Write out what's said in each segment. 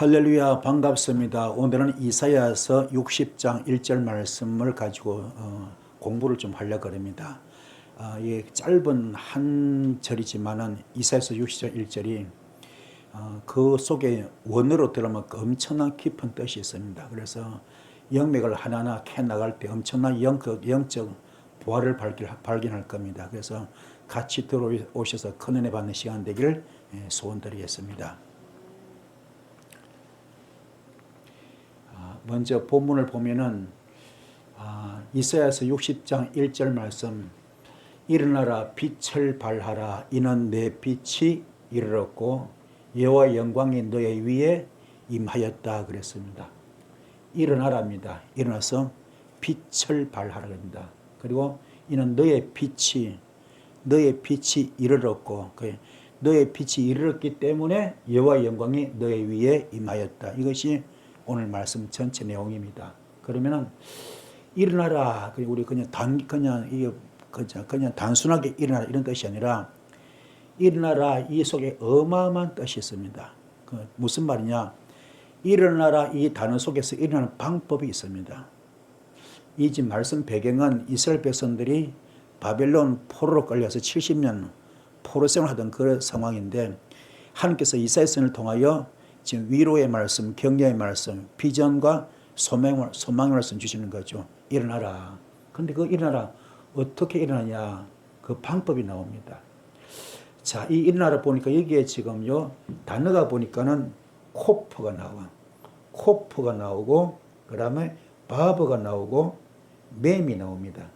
할렐루야, 반갑습니다. 오늘은 이사야서 60장 1절 말씀을 가지고 공부를 좀 하려고 합니다. 예, 짧은 한 절이지만은 이사야서 60장 1절이 그 속에 원어로 들으면 엄청난 깊은 뜻이 있습니다. 그래서 영맥을 하나하나 캐 나갈 때 엄청난 영적 보화를 발견할 겁니다. 그래서 같이 들어오셔서 큰 은혜 받는 시간 되기를 소원드리겠습니다. 먼저 본문을 보면은 이사야서 60장 1절 말씀, 일어나라 빛을 발하라 이는 내 빛이 이르렀고 여호와의 영광이 너의 위에 임하였다 그랬습니다. 일어나랍니다. 일어나서 빛을 발하라 합니다. 그리고 이는 너의 빛이 이르렀고 너의 빛이 이르렀기 때문에 여호와의 영광이 너의 위에 임하였다. 이것이 오늘 말씀 전체 내용입니다. 그러면은 일어나라. 우리 그냥 단순하게 일어나라 이런 뜻이 아니라 일어나라 이 속에 어마어마한 뜻이 있습니다. 무슨 말이냐? 일어나라 이 단어 속에서 일어나는 방법이 있습니다. 이 지금 말씀 배경은 이스라엘 백성들이 바벨론 포로로 끌려서 70년 포로 생활하던 그런 상황인데 하나님께서 이사야 선을 통하여 지금 위로의 말씀, 격려의 말씀, 비전과 소망의 말씀 주시는 거죠. 일어나라. 그런데 그 일어나라 어떻게 일어나냐? 그 방법이 나옵니다. 자, 이 일어나라 보니까 여기에 지금요 단어가 보니까는 코프가 나와. 코프가 나오고 그 다음에 바브가 나오고 맴이 나옵니다.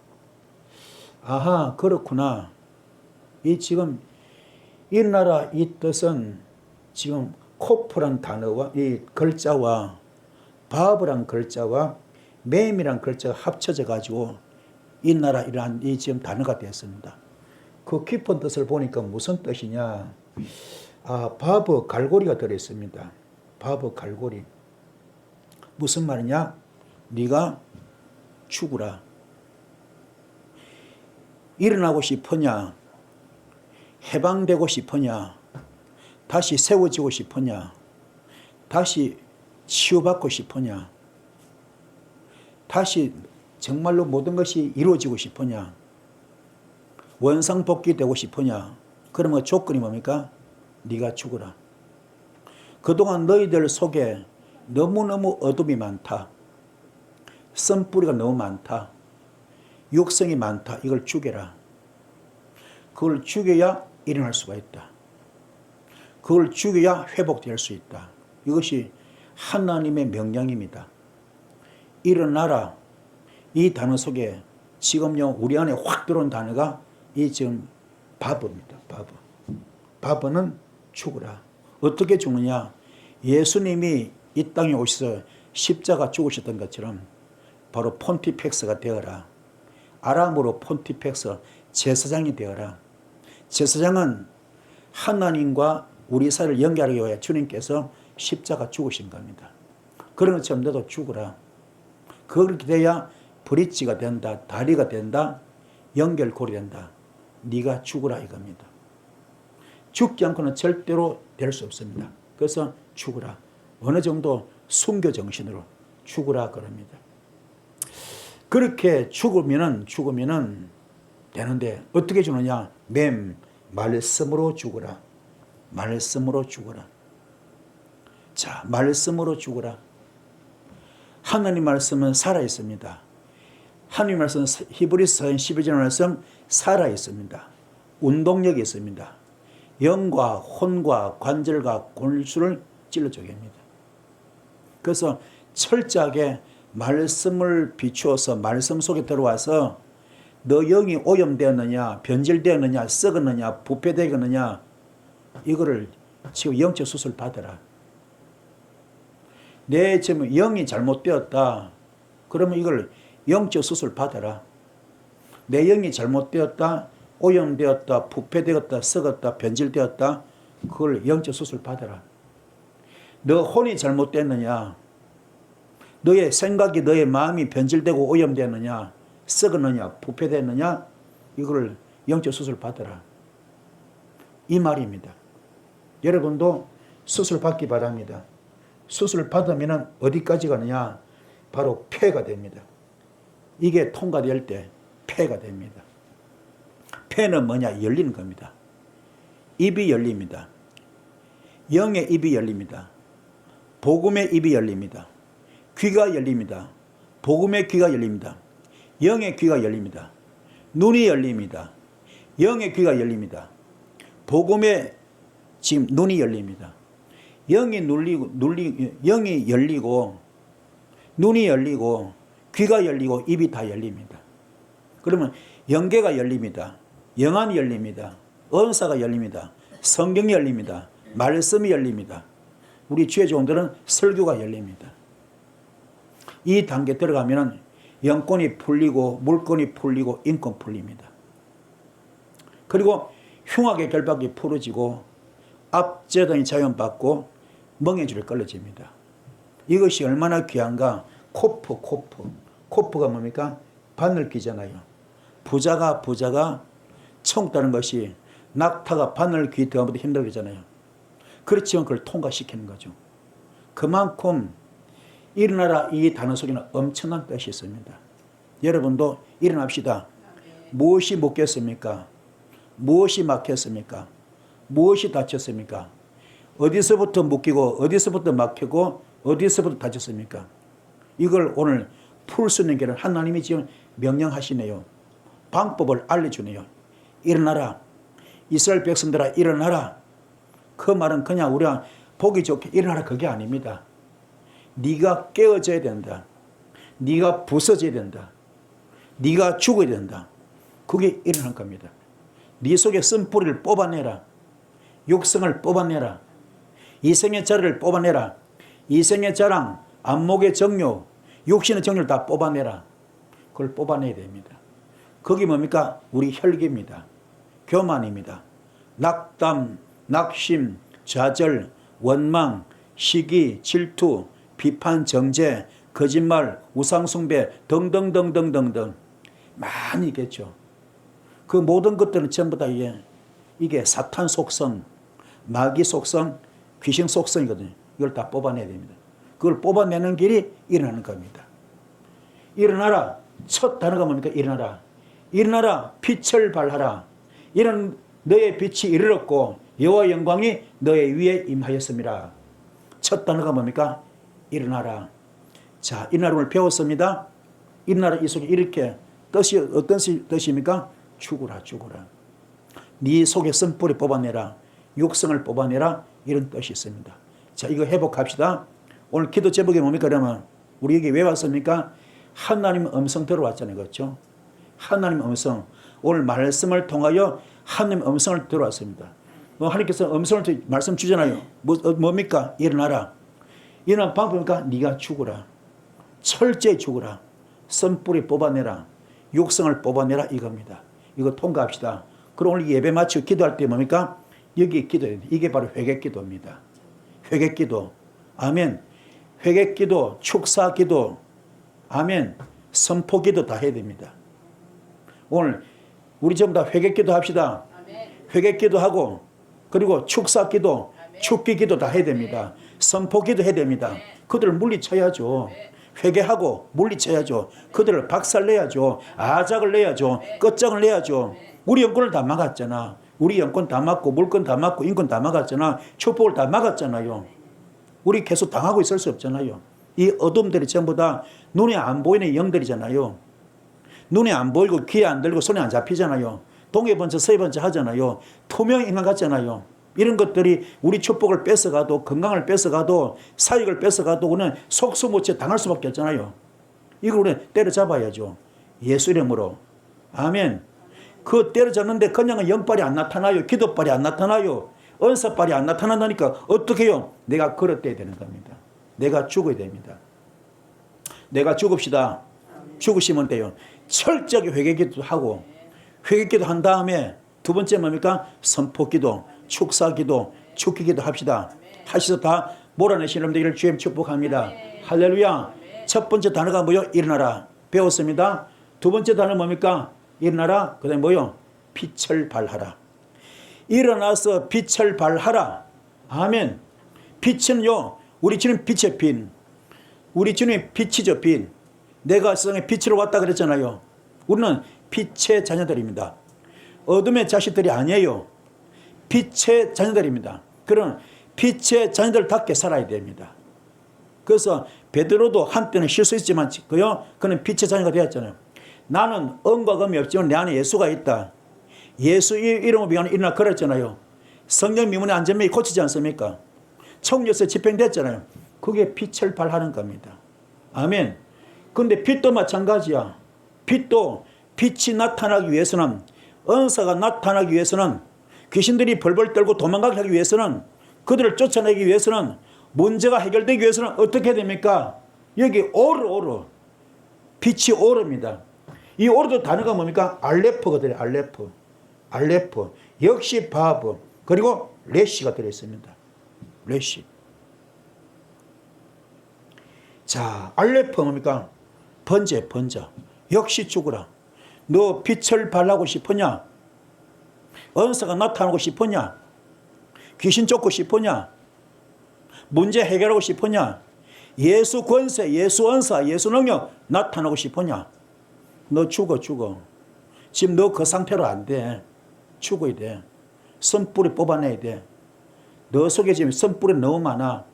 아하, 그렇구나. 이 지금 일어나라 이 뜻은 지금 코프란 단어와 이 글자와 바브란 글자와 맴이란 글자가 합쳐져 가지고 일어나라 이러한 이 지금 단어가 되었습니다. 그 깊은 뜻을 보니까 무슨 뜻이냐? 바브 갈고리가 들어 있습니다. 바브 갈고리. 무슨 말이냐? 네가 죽으라. 일어나고 싶으냐? 해방되고 싶으냐? 다시 세워지고 싶으냐? 다시 치유받고 싶으냐? 다시 정말로 모든 것이 이루어지고 싶으냐? 원상복귀되고 싶으냐? 그러면 조건이 뭡니까? 네가 죽으라. 그동안 너희들 속에 너무너무 어둠이 많다. 쓴뿌리가 너무 많다. 육성이 많다. 이걸 죽여라. 그걸 죽여야 일어날 수가 있다. 그걸 죽여야 회복될 수 있다. 이것이 하나님의 명령입니다. 일어나라. 이 단어 속에 지금요 우리 안에 확 들어온 단어가 이 지금 바브입니다. 바브는 죽으라. 어떻게 죽느냐? 예수님이 이 땅에 오셔서 십자가 죽으셨던 것처럼 바로 폰티펙스가 되어라. 아람으로 폰티펙스, 제사장이 되어라. 제사장은 하나님과 우리 사이를 연결하기 위해 주님께서 십자가 죽으신 겁니다. 그런 것처럼 너도 죽으라. 그렇게 돼야 브릿지가 된다. 다리가 된다. 연결고리 된다. 네가 죽으라 이겁니다. 죽지 않고는 절대로 될 수 없습니다. 그래서 죽으라. 어느 정도 순교 정신으로 죽으라 그럽니다. 그렇게 죽으면은 되는데 어떻게 죽느냐? 말씀으로 죽으라. 말씀으로 죽어라. 자, 말씀으로 죽어라. 하나님 말씀은 살아있습니다. 하나님 말씀은 히브리서 12절 말씀 살아있습니다. 운동력이 있습니다. 영과 혼과 관절과 골수를 찔러주게 합니다. 그래서 철저하게 말씀을 비추어서 말씀 속에 들어와서 너 영이 오염되었느냐, 변질되었느냐, 썩었느냐, 부패되었느냐 이거를 지금 영적 수술 받아라. 내 지금 영이 잘못되었다. 그러면 이걸 영적 수술 받아라. 내 영이 잘못되었다, 오염되었다, 부패되었다, 썩었다, 변질되었다. 그걸 영적 수술 받아라. 너 혼이 잘못됐느냐? 너의 생각이, 너의 마음이 변질되고 오염되었느냐? 썩었느냐? 부패됐느냐? 이걸 영적 수술 받아라. 이 말입니다. 여러분도 수술 받기 바랍니다. 수술 받으면 어디까지 가느냐? 바로 폐가 됩니다. 이게 통과될 때 폐가 됩니다. 폐는 뭐냐? 열리는 겁니다. 입이 열립니다. 영의 입이 열립니다. 복음의 입이 열립니다. 귀가 열립니다. 복음의 귀가 열립니다. 영의 귀가 열립니다. 눈이 열립니다. 영의 귀가 열립니다. 복음의 지금 눈이 열립니다. 영이 열리고 눈이 열리고 귀가 열리고 입이 다 열립니다. 그러면 영계가 열립니다. 영안이 열립니다. 은사가 열립니다. 성경이 열립니다. 말씀이 열립니다. 우리 주의 종들은 설교가 열립니다. 이 단계 들어가면 영권이 풀리고 물권이 풀리고 인권 풀립니다. 그리고 흉악의 결박이 풀어지고 압제등이 자연받고 멍해줄이 끌어집니다. 이것이 얼마나 귀한가? 코프가 뭡니까? 바늘 귀잖아요. 부자가 총 따는 것이 낙타가 바늘 귀 들어가면 힘들잖아요. 그렇지만 그걸 통과시키는 거죠. 그만큼 일어나라 이 단어 속에는 엄청난 뜻이 있습니다. 여러분도 일어납시다. 무엇이 묶였습니까? 무엇이 막혔습니까? 무엇이 다쳤습니까? 어디서부터 묶이고 어디서부터 막히고 어디서부터 다쳤습니까? 이걸 오늘 풀 수 있는 길은 하나님이 지금 명령하시네요. 방법을 알려주네요. 일어나라. 이스라엘 백성들아 일어나라. 그 말은 그냥 우리가 보기 좋게 일어나라 그게 아닙니다. 네가 깨어져야 된다. 네가 부서져야 된다. 네가 죽어야 된다. 그게 일어날 겁니다. 네 속에 쓴뿌리를 뽑아내라. 육성을 뽑아내라. 이생의 자를 뽑아내라. 이생의 자랑, 안목의 정욕, 육신의 정욕을 다 뽑아내라. 그걸 뽑아내야 됩니다. 그게 뭡니까? 우리 혈기입니다. 교만입니다. 낙담, 낙심, 좌절, 원망, 시기, 질투, 비판, 정죄, 거짓말, 우상숭배 등등등등등등 많이 있겠죠. 그 모든 것들은 전부 다 이게 사탄 속성, 마귀 속성, 귀신 속성이거든요. 이걸 다 뽑아내야 됩니다. 그걸 뽑아내는 길이 일어나는 겁니다. 일어나라. 첫 단어가 뭡니까? 일어나라. 일어나라. 빛을 발하라. 이런 너의 빛이 이르렀고 여호와 영광이 너의 위에 임하였습니다. 첫 단어가 뭡니까? 일어나라. 자, 일어나라 오늘 배웠습니다. 일어나라 이 속에 이렇게 뜻이 어떤 뜻입니까? 죽으라. 네 속에 쓴뿌리 뽑아내라. 육성을 뽑아내라. 이런 뜻이 있습니다. 자, 이거 회복합시다. 오늘 기도 제목이 뭡니까? 그러면 우리 여기 왜 왔습니까? 하나님 음성 들어왔잖아요. 그렇죠? 하나님 음성. 오늘 말씀을 통하여 하나님 음성을 들어왔습니다. 하나님께서 음성을 말씀 주잖아요. 뭡니까? 일어나라. 일어난 방법이니까 네가 죽으라. 철저히 죽으라. 쓴뿌리 뽑아내라. 육성을 뽑아내라 이겁니다. 이거 통과합시다. 그럼 오늘 예배 마치고 기도할 때 뭡니까? 여기 기도해야 돼. 이게 바로 회개기도입니다. 회개기도. 아멘. 회개기도, 축사기도, 아멘. 선포기도 다 해야 됩니다. 오늘 우리 전부 다 회개기도 합시다. 회개기도 하고 그리고 축사기도, 축기기도 다 해야 됩니다. 선포기도 해야 됩니다. 그들을 물리쳐야죠. 회개하고 물리쳐야죠. 그들을 박살내야죠. 아작을 내야죠. 끝장을 내야죠. 우리 영권을 다 막았잖아. 우리 영권 다 막고 물권 다 막고 인권 다 막았잖아. 축복을 다 막았잖아요. 우리 계속 당하고 있을 수 없잖아요. 이 어둠들이 전부 다 눈에 안 보이는 영들이잖아요. 눈에 안 보이고 귀에 안 들고 손에 안 잡히잖아요. 동해 번쩍 서해 번쩍 하잖아요. 투명 인간 같잖아요. 이런 것들이 우리 축복을 뺏어가도 건강을 뺏어가도 사익을 뺏어가도 우리는 속수무책 당할 수밖에 없잖아요. 이걸 우리는 때려잡아야죠. 예수 이름으로. 아멘. 그 때려잡는데 그냥은 영빨이 안 나타나요. 기도빨이 안 나타나요. 은사빨이 안 나타난다니까 어떻게 해요? 내가 걸어떼야 되는 겁니다. 내가 죽어야 됩니다. 내가 죽읍시다. 죽으시면 돼요. 철저하게 회개기도 하고 회개기도 한 다음에 두 번째 뭡니까? 선포기도, 축사기도, 축기기도 합시다. 하시서 다 몰아내신 여러분들 주님 축복합니다. 할렐루야. 첫 번째 단어가 뭐요? 일어나라. 배웠습니다. 두 번째 단어 뭡니까? 일어나라. 그 다음에 뭐요? 빛을 발하라. 일어나서 빛을 발하라. 아멘. 빛은요 우리 주님 빛의 빛. 우리 주님 빛이죠, 빛. 내가 세상에 빛으로 왔다 그랬잖아요. 우리는 빛의 자녀들입니다. 어둠의 자식들이 아니에요. 빛의 자녀들입니다. 그런 빛의 자녀들답게 살아야 됩니다. 그래서 베드로도 한때는 실수했지만 그는 빛의 자녀가 되었잖아요. 나는 음과 금이 없지만 내 안에 예수가 있다. 예수 이름을 비하는 일어나 그랬잖아요. 성령 미문의 안전명이 고치지 않습니까? 청교에서 집행됐잖아요. 그게 빛을 발하는 겁니다. 아멘. 근데 빛도 마찬가지야. 빛도 빛이 나타나기 위해서는, 은사가 나타나기 위해서는, 귀신들이 벌벌 떨고 도망가게 하기 위해서는, 그들을 쫓아내기 위해서는, 문제가 해결되기 위해서는 어떻게 됩니까? 여기 오르. 빛이 오릅니다. 이 오르도 단어가 뭡니까? 알레프가 들어요. 알레프. 역시 바브. 그리고 레시가 들어있습니다. 레시. 자, 알레프 뭡니까? 번져. 역시 죽으라. 너 빛을 발하고 싶으냐? 은사가 나타나고 싶으냐? 귀신 쫓고 싶으냐? 문제 해결하고 싶으냐? 예수 권세, 예수 은사, 예수 능력 나타나고 싶으냐? 너 죽어. 지금 너 그 상태로 안 돼. 죽어야 돼. 선뿌리 뽑아내야 돼. 너 속에 지금 선뿌리 너무 많아.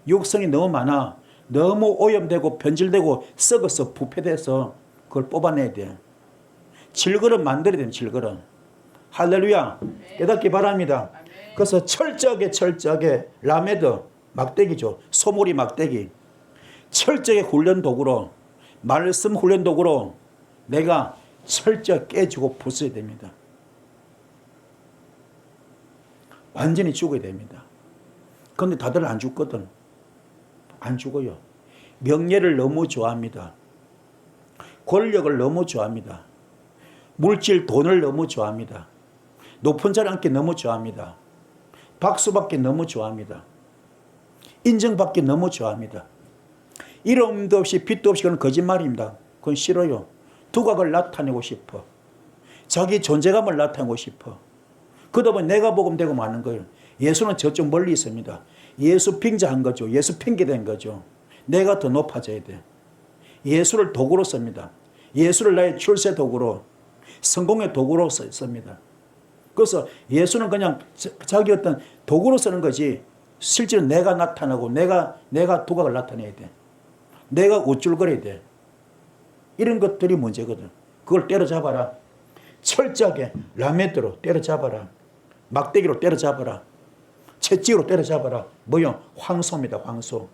육성이 너무 많아. 너무 오염되고 변질되고 썩어서 부패돼서 그걸 뽑아내야 돼. 질그릇 만들어야 돼. 질그릇. 할렐루야. 깨닫기 바랍니다. 그래서 철저하게 라메드 막대기죠. 소몰이 막대기. 철저하게 훈련 도구로, 말씀 훈련 도구로 내가 철저하게 깨주고 부숴야 됩니다. 완전히 죽어야 됩니다. 그런데 다들 안 죽거든. 안 죽어요. 명예를 너무 좋아합니다. 권력을 너무 좋아합니다. 물질, 돈을 너무 좋아합니다. 높은 자리 앉기 너무 좋아합니다. 박수받기 너무 좋아합니다. 인정받기 너무 좋아합니다. 이름도 없이 빛도 없이 그건 거짓말입니다. 그건 싫어요. 두각을 나타내고 싶어. 자기 존재감을 나타내고 싶어. 그러다 보니 내가 복음되고 마는 거예요. 예수는 저쪽 멀리 있습니다. 예수 빙자한 거죠. 예수 핑계된 거죠. 내가 더 높아져야 돼. 예수를 도구로 씁니다. 예수를 나의 출세 도구로, 성공의 도구로 씁니다. 그래서 예수는 그냥 자기 어떤 도구로 쓰는 거지, 실제로 내가 나타나고 내가 두각을 나타내야 돼. 내가 우쭐거려야 돼. 이런 것들이 문제거든. 그걸 때려잡아라. 철저하게 라메드로 때려잡아라. 막대기로 때려잡아라. 채찍으로 때려잡아라. 뭐요? 황소입니다. 황소.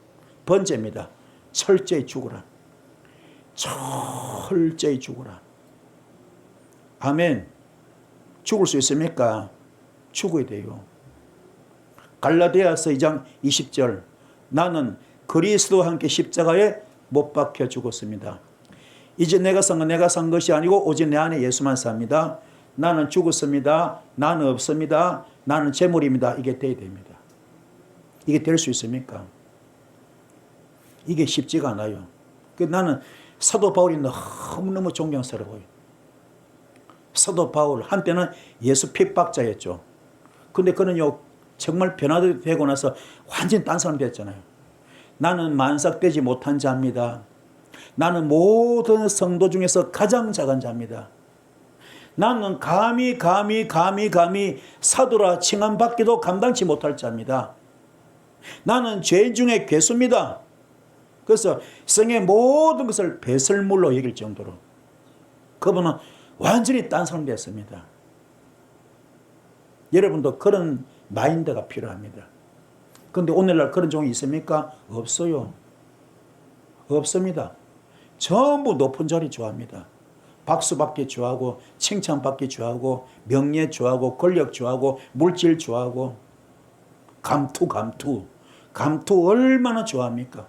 번제입니다. 철저히 죽어라. 철저히 죽어라. 아멘. 죽을 수 있습니까? 죽어야 돼요. 갈라디아서 2장 20절. 나는 그리스도와 함께 십자가에 못 박혀 죽었습니다. 이제 내가 산 것이 아니고 오직 내 안에 예수만 삽니다. 나는 죽었습니다. 나는 없습니다. 나는 재물입니다. 이게 돼야 됩니다. 이게 될 수 있습니까? 이게 쉽지가 않아요. 나는 사도 바울이 너무너무 존경스러워요. 사도 바울 한때는 예수 핍박자였죠. 근데 그는요 정말 변화되고 나서 완전히 딴 사람이 됐잖아요. 나는 만삭되지 못한 자입니다. 나는 모든 성도 중에서 가장 작은 자입니다. 나는 감히 사도라 칭함받기도 감당치 못할 자입니다. 나는 죄인 중에 괴수입니다. 그래서 성의 모든 것을 배설물로 여길 정도로 그분은 완전히 딴 사람이 됐습니다. 여러분도 그런 마인드가 필요합니다. 그런데 오늘날 그런 종이 있습니까? 없어요. 없습니다. 전부 높은 자리 좋아합니다. 박수받기 좋아하고 칭찬받기 좋아하고 명예 좋아하고 권력 좋아하고 물질 좋아하고 감투 얼마나 좋아합니까?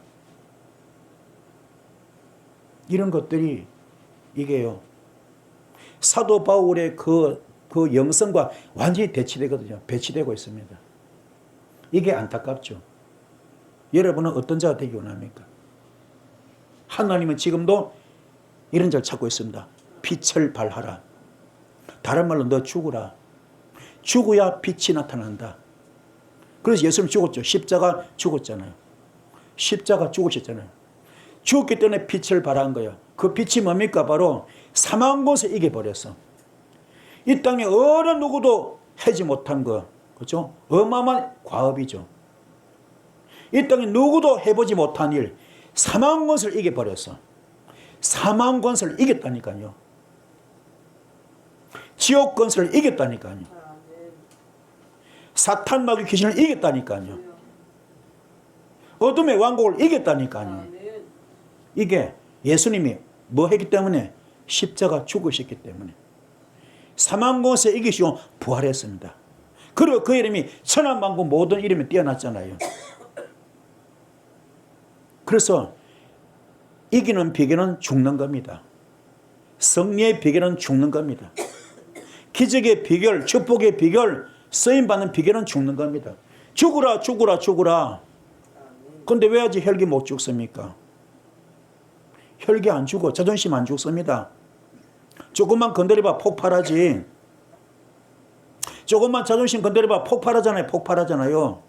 이런 것들이 이게요. 사도 바울의 그 영성과 완전히 대치되거든요. 배치되고 있습니다. 이게 안타깝죠. 여러분은 어떤 자가 되기 원합니까? 하나님은 지금도 이런 자를 찾고 있습니다. 빛을 발하라. 다른 말로 너 죽으라. 죽어야 빛이 나타난다. 그래서 예수님 죽었죠. 십자가 죽었잖아요. 십자가 죽으셨잖아요. 죽기 때문에 빛을 발한 거예요. 그 빛이 뭡니까? 바로 사망 것을 이겨버렸어. 이 땅에 어느 누구도 하지 못한 거, 그렇죠? 어마어마한 과업이죠. 이 땅에 누구도 해보지 못한 일, 사망 것을 이겨버렸어. 사망 권세를 이겼다니까요. 지옥 권세를 이겼다니까요. 사탄 마귀 귀신을 이겼다니까요. 어둠의 왕국을 이겼다니까요. 이게 예수님이 뭐 했기 때문에? 십자가 죽으셨기 때문에. 사망 권세 이기시고 부활했습니다. 그리고 그 이름이 천하만국 모든 이름이 뛰어났잖아요. 그래서 이기는 비결은 죽는 겁니다. 승리의 비결은 죽는 겁니다. 기적의 비결, 축복의 비결, 쓰임받는 비결은 죽는 겁니다. 죽으라 죽으라 죽으라. 그런데 왜 아직 혈기 못 죽습니까? 혈기 안 죽어. 자존심 안 죽습니다. 조금만 건드려봐 폭발하지. 조금만 자존심 건드려봐 폭발하잖아요. 폭발하잖아요.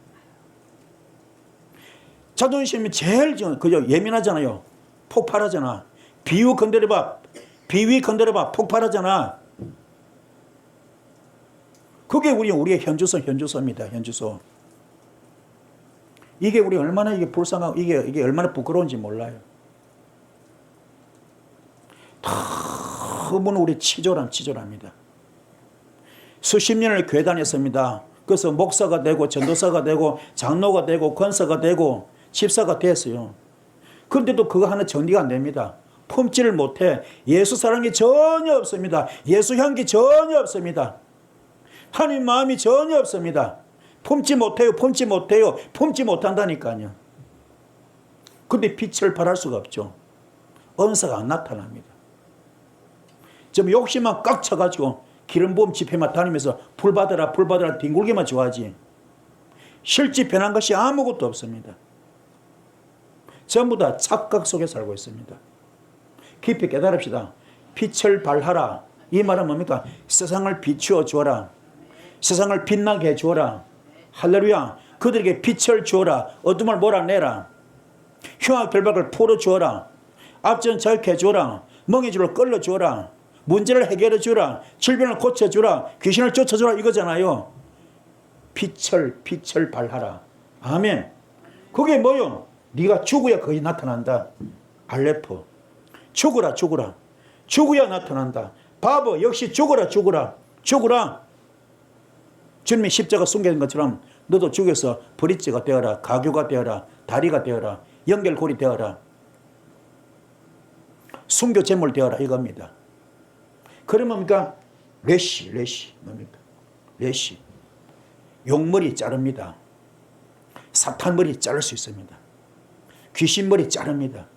자존심이 제일 그죠 예민하잖아요. 폭발하잖아. 비위 건드려봐 폭발하잖아. 그게 우리의 현주소입니다. 현주소. 이게 우리 얼마나 이게 불쌍하고 이게 얼마나 부끄러운지 몰라요. 너무나 우리 치졸합니다. 수십 년을 교회 다녔습니다. 그래서 목사가 되고 전도사가 되고 장로가 되고 권사가 되고 집사가 됐어요. 그런데도 그거 하나 정리가 안 됩니다. 품지를 못해. 예수 사랑이 전혀 없습니다. 예수 향기 전혀 없습니다. 하나님 마음이 전혀 없습니다. 품지 못한다니까요. 근데 빛을 발할 수가 없죠. 은사가 안 나타납니다. 좀 욕심만 꽉 차가지고 기름 부음 집회만 다니면서 불 받아라 뒹굴기만 좋아하지. 실제 변한 것이 아무것도 없습니다. 전부 다 착각 속에 살고 있습니다. 깊이 깨달읍시다. 빛을 발하라. 이 말은 뭡니까? 세상을 비추어 주어라. 세상을 빛나게 해 주어라. 할렐루야. 그들에게 빛을 주어라. 어둠을 몰아내라. 흉악 결박을 풀어 주어라. 앞전 자유케 해 주어라. 멍해줄을 끌어 주어라. 문제를 해결해 주라. 질병을 고쳐 주라. 귀신을 쫓아 주라. 이거잖아요. 빛을 발하라. 아멘. 그게 뭐요? 네가 죽어야 거기 나타난다. 알레포. 죽어라. 죽어야 나타난다. 바보 역시 죽어라. 주님이 십자가 숨겨진 것처럼 너도 죽여서 브릿지가 되어라. 가교가 되어라. 다리가 되어라. 연결고리 되어라. 순교 제물 되어라. 이겁니다. 그러면 뭡니까? 레시 뭡니까? 레시. 용머리 자릅니다. 사탄 머리 자를 수 있습니다. 귀신 머리 자릅니다.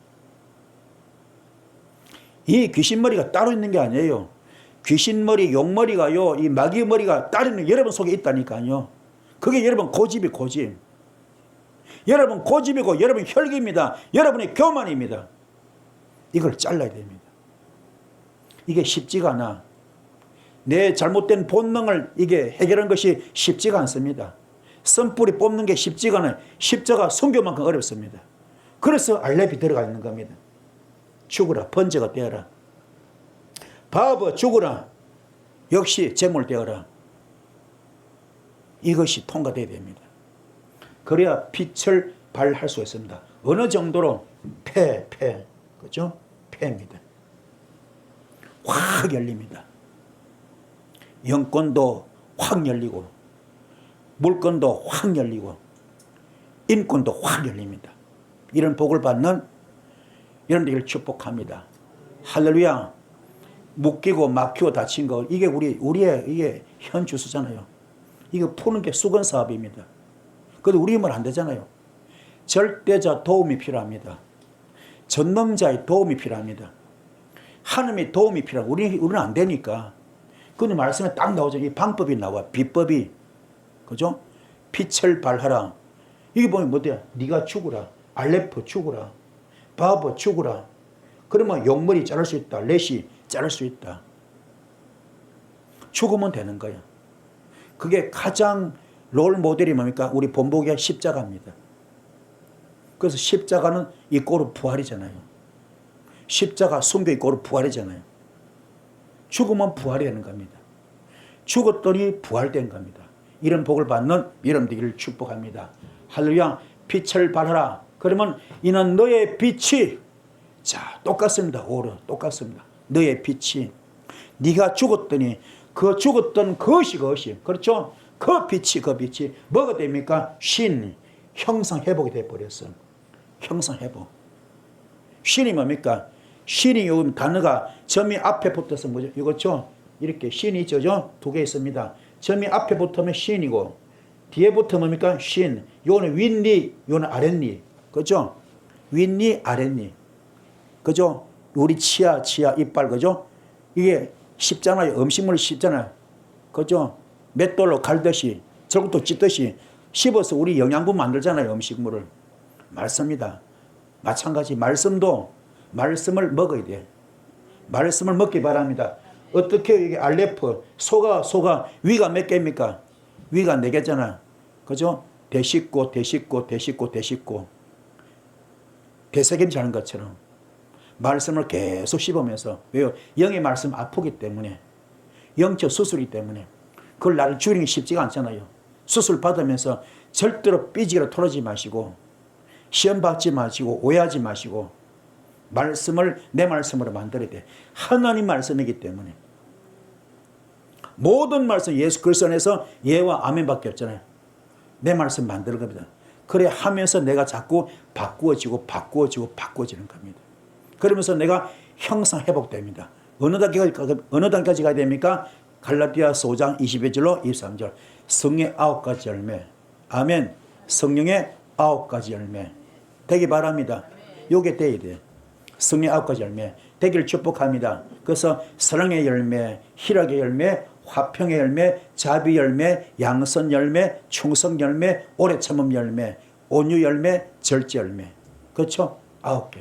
이 귀신 머리가 따로 있는 게 아니에요. 귀신 머리, 용머리가요, 이 마귀 머리가 따로 있는 여러분 속에 있다니까요. 그게 여러분 고집. 여러분 고집이고 여러분 혈기입니다. 여러분의 교만입니다. 이걸 잘라야 됩니다. 이게 쉽지가 않아. 내 잘못된 본능을 이게 해결하는 것이 쉽지가 않습니다. 선뿌리 뽑는 게 쉽지가 않아요. 십자가 순교만큼 어렵습니다. 그래서 알렙이 들어가 있는 겁니다. 죽으라. 번제가 되어라. 바보 죽으라. 역시 제물 되어라. 이것이 통과되어야 됩니다. 그래야 빛을 발할 수 있습니다. 어느 정도로? 그죠? 폐입니다. 확 열립니다. 영권도 확 열리고 물권도 확 열리고 인권도 확 열립니다. 이런 복을 받는 여러분들을 축복합니다. 할렐루야. 묶이고 막히고 다친 거 이게 우리의 이게 현 주소잖아요. 이거 푸는 게 수건 사업입니다. 그래도 우리 힘은 안 되잖아요. 절대자 도움이 필요합니다. 전능자의 도움이 필요합니다. 하나님의 도움이 필요하고 우리는 안 되니까. 근데 말씀에 딱 나오죠. 이 방법이 나와. 비법이. 그죠? 빛을 발하라. 이게 보면 뭐야? 네가 죽으라. 알레포 죽으라. 바보 죽으라. 그러면 용머리 자를 수 있다. 레시 자를 수 있다. 죽으면 되는 거야. 그게 가장 롤 모델이 뭡니까? 우리 본보기의 십자가입니다. 그래서 십자가는 이꼬르 부활이잖아요. 십자가 순교 이꼬르 부활이잖아요. 죽으면 부활이 되는 겁니다. 죽었더니 부활된 겁니다. 이런 복을 받는 여러분 되기를 축복합니다. 할렐루야. 빛을 발하라. 그러면 이는 너의 빛이, 자, 똑같습니다. 오르 똑같습니다. 너의 빛이, 네가 죽었더니 그 죽었던 그것이 그렇죠? 그 빛이 뭐가 됩니까? 신, 형상 회복이 돼버렸어. 형상 회복. 신이 뭡니까? 신이 요 단어가 점이 앞에 붙어서 뭐죠? 이거죠? 이렇게 신이 있죠? 두 개 있습니다. 점이 앞에 붙으면 신이고 뒤에 붙으면 뭡니까? 신. 요거는 윗니, 요거는 아랫니. 그죠? 윗니, 아랫니. 그죠? 우리 치아, 이빨, 그죠? 이게 씹잖아요. 음식물을 씹잖아요. 그죠? 맷돌로 갈듯이, 저것도 찢듯이 씹어서 우리 영양분 만들잖아요. 음식물을. 말씀입니다. 마찬가지 말씀도 말씀을 먹어야 돼. 말씀을 먹기 바랍니다. 어떻게 이게 알레프, 소가 위가 몇 개입니까? 위가 4개잖아. 그죠? 대식고, 대세김치 하는 것처럼 말씀을 계속 씹으면서, 왜요? 영의 말씀 아프기 때문에, 영적 수술이기 때문에 그걸 나를 줄이기 쉽지가 않잖아요. 수술 받으면서 절대로 삐지기로 토르지 마시고, 시험 받지 마시고, 오해하지 마시고, 말씀을 내 말씀으로 만들어야 돼. 하나님 말씀이기 때문에. 모든 말씀 예수 그리스도 안에서 예와 아멘밖에 없잖아요. 내 말씀 만드는 겁니다. 그래 하면서 내가 자꾸 바꾸어지는 겁니다. 그러면서 내가 형상 회복됩니다. 어느 단계까지 가야 됩니까? 갈라디아서 5장 22절로 23절. 성령의 9가지 열매. 아멘. 성령의 9가지 열매. 되기 바랍니다. 요게 돼야 돼. 성령의 9가지 열매. 되기를 축복합니다. 그래서 사랑의 열매, 희락의 열매, 화평의 열매, 자비 열매, 양선 열매, 충성 열매, 오래 참음 열매, 온유 열매, 절제 열매. 그렇죠? 9개.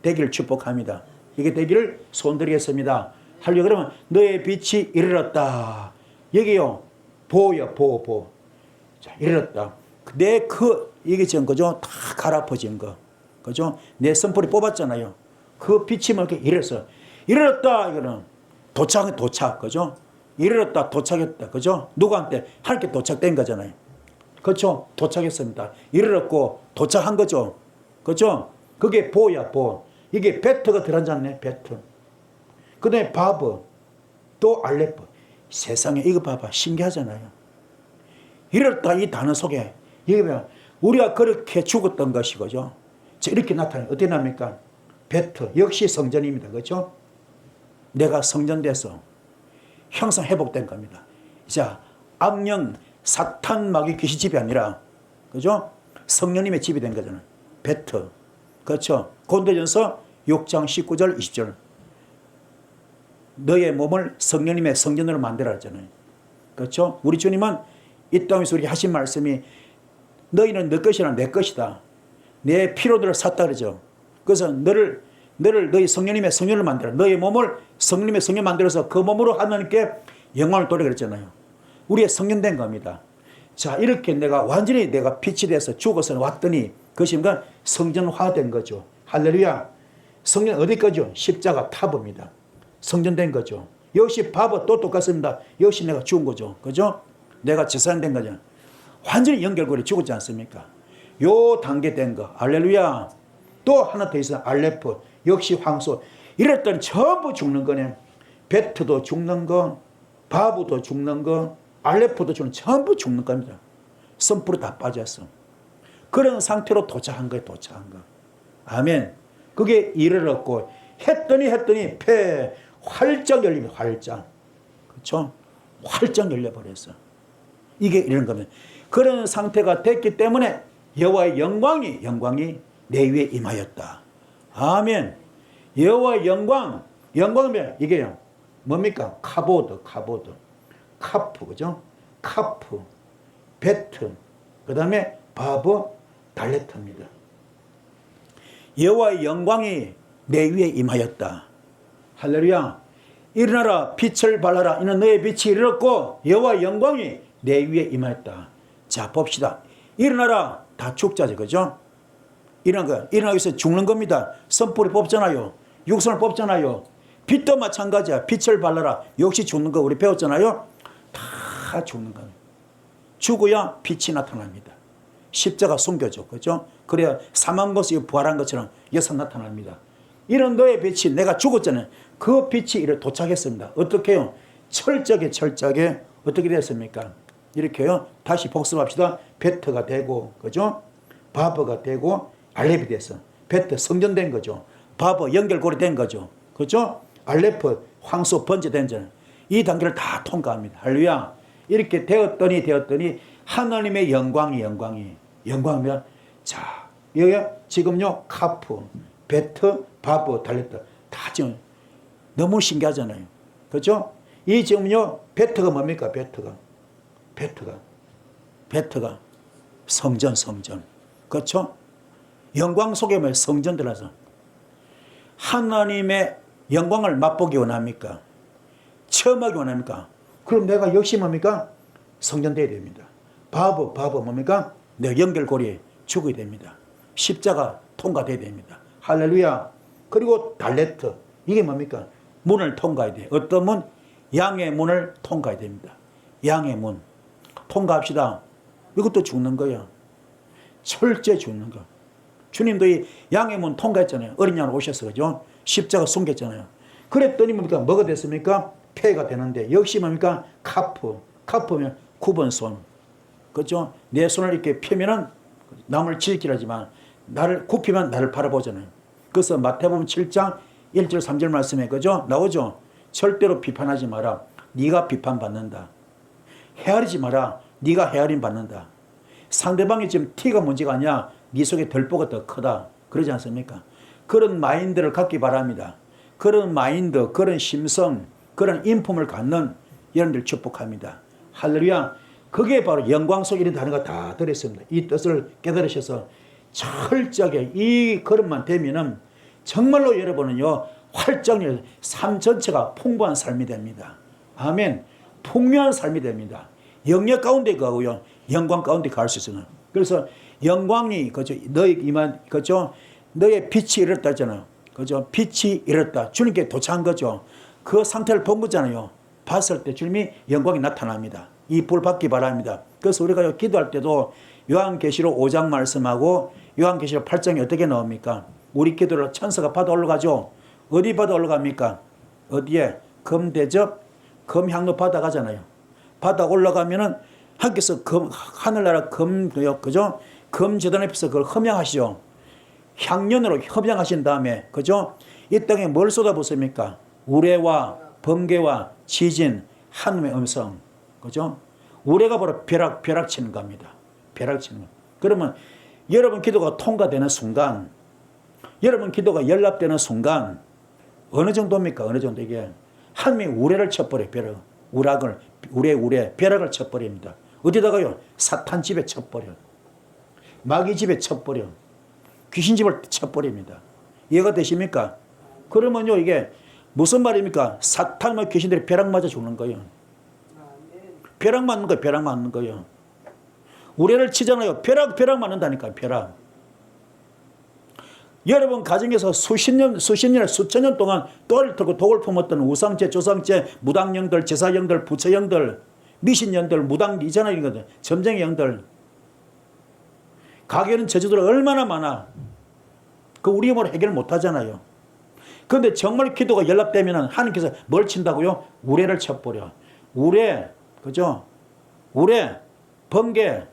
되기를 축복합니다. 이게 되기를 손드리겠습니다. 할렐루야. 그러면 너의 빛이 이르렀다. 여기요. 보여. 자, 이르렀다. 이게 지금 그죠? 다 갈아퍼진 거. 그죠? 내 선풀이 뽑았잖아요. 그 빛이 뭐 이렇게 이르렀다. 이거는 도착. 그죠? 이르렀다. 도착했다. 그죠? 누구한테? 하나님께 도착된 거잖아요. 그렇죠? 도착했습니다. 이르렀고 도착한 거죠. 그렇죠? 그게 보야. 이게 베트가 들어앉았네. 베트. 그 다음에 바브, 또 알레프. 세상에 이거 봐봐. 신기하잖아요. 이렇다 이 단어 속에 이게 뭐야? 우리가 그렇게 죽었던 것이 그죠? 이렇게 나타나요. 어떻게 납니까? 베트, 역시 성전입니다. 그렇죠? 내가 성전돼서 형상 회복된 겁니다. 자, 악령, 사탄, 마귀, 귀신 집이 아니라 그죠? 성령님의 집이 된 거잖아요. 베트. 그렇죠? 고린도전서 6장 19절 20절. 너의 몸을 성령님의 성전으로 만들어 했잖아요. 그렇죠? 우리 주님은 이 땅에서 우리 하신 말씀이 너희는 너 것이나 내 것이다. 내 피로들을 샀다 그러죠. 그래서 너희 성령님의 성전을 만들어. 너의 몸을 성령님의 성전 만들어서 그 몸으로 하나님께 영광을 돌려 그랬잖아요. 우리의 성전된 겁니다. 자, 이렇게 완전히 내가 빛이 돼서 죽어서 왔더니 그것이 뭔가 성전화된 거죠. 할렐루야. 성전 어디까지요? 십자가 탑입니다. 성전된 거죠. 역시 바보 또 똑같습니다. 역시 내가 죽은 거죠. 그죠? 내가 재산된 거죠. 완전히 연결고리 죽었지 않습니까? 요 단계 된 거. 할렐루야. 또 하나 더 있어요. 알레프. 역시 황소. 이랬더니 전부 죽는 거네. 베트도 죽는 거, 바브도 죽는 거, 알레프도 죽는 거, 전부 죽는 겁니다. 선풀이 다 빠졌어. 그런 상태로 도착한 거예요. 아멘. 그게 이르렀고 했더니 폐 활짝 열립니다. 활짝. 그렇죠? 활짝 열려버렸어. 이게 이런 겁니다. 그런 상태가 됐기 때문에 여호와의 영광이 내 위에 임하였다. 아멘. 여호와의 영광은 이게 뭡니까? 카보드, 카프, 그죠? 카프, 베트, 그 다음에 바브, 달레트입니다. 여호와의 영광이 내 위에 임하였다. 할렐루야. 일어나라, 빛을 발하라. 이는 너의 빛이 이르렀고 여호와의 영광이 내 위에 임하였다. 자, 봅시다. 일어나라. 다 죽자죠, 그죠? 일어나기 위해서 죽는 겁니다. 선불이 뽑잖아요. 육선을 뽑잖아요. 빛도 마찬가지야. 빛을 발라라. 역시 죽는 거 우리 배웠잖아요. 다 죽는 거예요. 죽어야 빛이 나타납니다. 십자가 숨겨져. 그죠? 그래야 사망 것이 부활한 것처럼 여기서 나타납니다. 이런 너의 빛이 내가 죽었잖아요. 그 빛이 이렇게 도착했습니다. 어떻게 해요? 철저하게 어떻게 됐습니까? 이렇게요. 다시 복습합시다. 베트가 되고, 그죠? 바버가 되고, 알렙이 됐어. 베트 성전된 거죠. 바버 연결고리 된 거죠. 그죠? 알레프 황소 번제된 전. 이 단계를 다 통과합니다. 할렐루야. 이렇게 되었더니 하나님의 영광이면 자, 여기 지금요 카프, 베트, 바버, 달레트 다 지금 너무 신기하잖아요. 그죠? 이 지금요 베트가 뭡니까? 베트가 성전. 그렇죠? 영광 속에 뭐 성전 들어서 하나님의 영광을 맛보기 원합니까? 체험하기 원합니까? 그럼 내가 역시 뭡니까? 성전돼야 됩니다. 바보 뭡니까? 내 연결고리에 죽어야 됩니다. 십자가 통과돼야 됩니다. 할렐루야. 그리고 달레트 이게 뭡니까? 문을 통과해야 돼요. 어떤 문? 양의 문을 통과해야 됩니다. 양의 문 통과합시다. 이것도 죽는 거야. 철저히 죽는 거. 주님도 이 양의 문 통과했잖아요. 어린 양으로 오셔서 그죠? 십자가 숨겼잖아요. 그랬더니 뭡니까? 뭐가 됐습니까? 폐가 되는데 역시 뭡니까? 카프면 굽은 손. 그죠? 내 손을 이렇게 펴면은 남을 지키라지만 나를 굽히면 나를 바라보잖아요. 그래서 마태복음 7장 1절 3절 말씀에 그죠? 나오죠? 절대로 비판하지 마라. 네가 비판받는다. 헤아리지 마라. 네가 헤아림 받는다. 상대방이 지금 티가 문제가 아니야. 네 속에 덜보가 더 크다. 그러지 않습니까? 그런 마인드를 갖기 바랍니다. 그런 마인드, 그런 심성, 그런 인품을 갖는 여러분들 축복합니다. 할렐루야. 그게 바로 영광 속에 이런 단어가 다 들어있습니다. 이 뜻을 깨달으셔서 철저하게 이 걸음만 되면은 정말로 여러분은요 활짝 열려 삶 전체가 풍부한 삶이 됩니다. 아멘. 풍요한 삶이 됩니다. 영역 가운데 가고요 영광 가운데 갈 수 있어요. 그래서 영광이 그죠 너희 이만 그죠 너의 빛이 이렇다 했잖아요. 그죠 빛이 이렇다 주님께 도착한 거죠. 그 상태를 본 거잖아요. 봤을 때 주님이 영광이 나타납니다. 이 볼 받기 바랍니다. 그래서 우리가 기도할 때도 요한계시록 5장 말씀하고 요한계시록 8장이 어떻게 나옵니까? 우리 기도를 천사가 받아 올라가죠. 어디 받아 올라갑니까? 어디에? 금대접, 금향로 받아가잖아요. 받아 올라가면은 하나님께서 하늘나라 그죠? 금제단 앞에서 그걸 험양하시죠. 향연으로 험양하신 다음에 그죠? 이 땅에 뭘 쏟아붓습니까? 우레와 번개와 지진, 하늘의 음성, 그죠? 우레가 바로 벼락 치는 겁니다. 벼락 치는 거. 그러면 여러분 기도가 통과되는 순간, 여러분 기도가 연락되는 순간 어느 정도입니까? 어느 정도 이게 하나님이 우레를 쳐버려. 벼락을 쳐버립니다. 어디다가요? 사탄 집에 쳐버려. 마귀 집에 쳐버려. 귀신 집을 쳐버립니다. 이해가 되십니까? 그러면요 이게 무슨 말입니까? 사탄과 귀신들이 벼락 맞아 죽는 거예요. 벼락 맞는 거예요. 우레를 치잖아요. 벼락 맞는다니까. 벼락. 여러분 가정에서 수천 년, 수천 년 동안 또를 들고 독을 품었던 우상제, 조상제, 무당령들, 제사령들, 부처령들, 미신령들, 무당 이잖아요. 이거든. 점쟁이 영들. 가게는 저주들 얼마나 많아. 그 우리 힘으로 해결 못 하잖아요. 그런데 정말 기도가 연락되면 하나님께서 뭘 친다고요? 우레를 쳐버려. 우레, 그죠? 우레, 번개,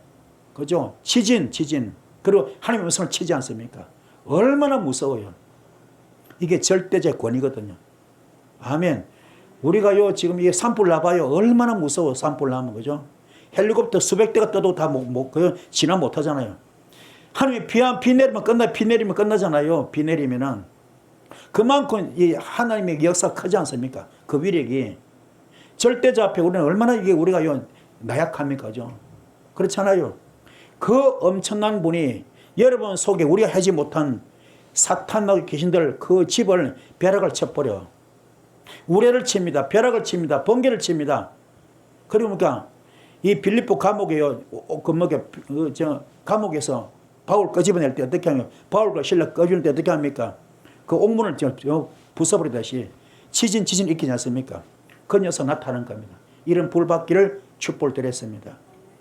그죠? 지진. 그리고 하나님의 음성을 치지 않습니까? 얼마나 무서워요. 이게 절대적 권위거든요. 아멘. 우리가요 지금 이게 산불 나봐요. 얼마나 무서워 산불 나면 그죠? 헬리콥터 수백 대가 떠도 다 진화 못 하잖아요. 하나님이 비 내리면 끝나잖아요. 비 내리면은 그만큼 이 하나님의 역사가 크지 않습니까? 그 위력이 절대자 앞에 우리는 얼마나 이게 우리가요 나약합니까? 그죠? 그렇잖아요. 그 엄청난 분이 여러분 속에 우리가 하지 못한 사탄과 귀신들 그 집을 벼락을 쳐버려. 우레를 칩니다. 벼락을 칩니다. 번개를 칩니다. 그러니까 이 빌립보 감옥에요. 감옥에서 바울 끄집어낼 때 어떻게 하면 바울과 실라 꺼주는 때 어떻게 합니까? 그 옥문을 부숴버리듯이 지진 있지 않습니까? 그 녀석 나타나는 겁니다. 이런 불받기를 축복을 드렸습니다.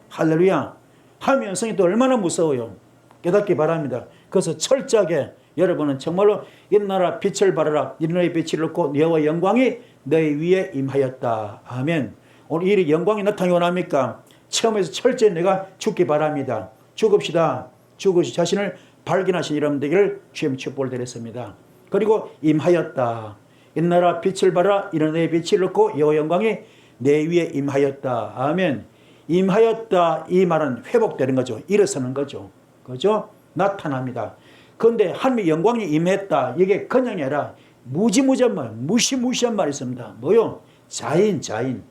할렐루야. 하나님의 영성이 또 얼마나 무서워요. 깨닫기 바랍니다. 그래서 철저하게 여러분은 정말로 이 나라 빛을 발하라. 이 나라의 빛을 얻고 여호와의 영광이 너희 위에 임하였다. 아멘. 오늘 이 영광이 나타나기 원합니까? 처음에서 철저히 내가 죽기 바랍니다. 죽읍시다. 죽으시 자신을 발견하신 여러분 되기를 주님 축복을 드렸습니다. 그리고 임하였다. 이 나라 빛을 발하라. 이 나라의 빛을 얻고 여호와의 영광이 내 위에 임하였다. 아멘. 임하였다. 이 말은 회복되는 거죠. 일어서는 거죠. 그죠? 나타납니다. 그런데 하나님의 영광이 임했다. 이게 그냥이 아니라 무지무지한 말, 무시무시한 말이 있습니다. 뭐요? 자인.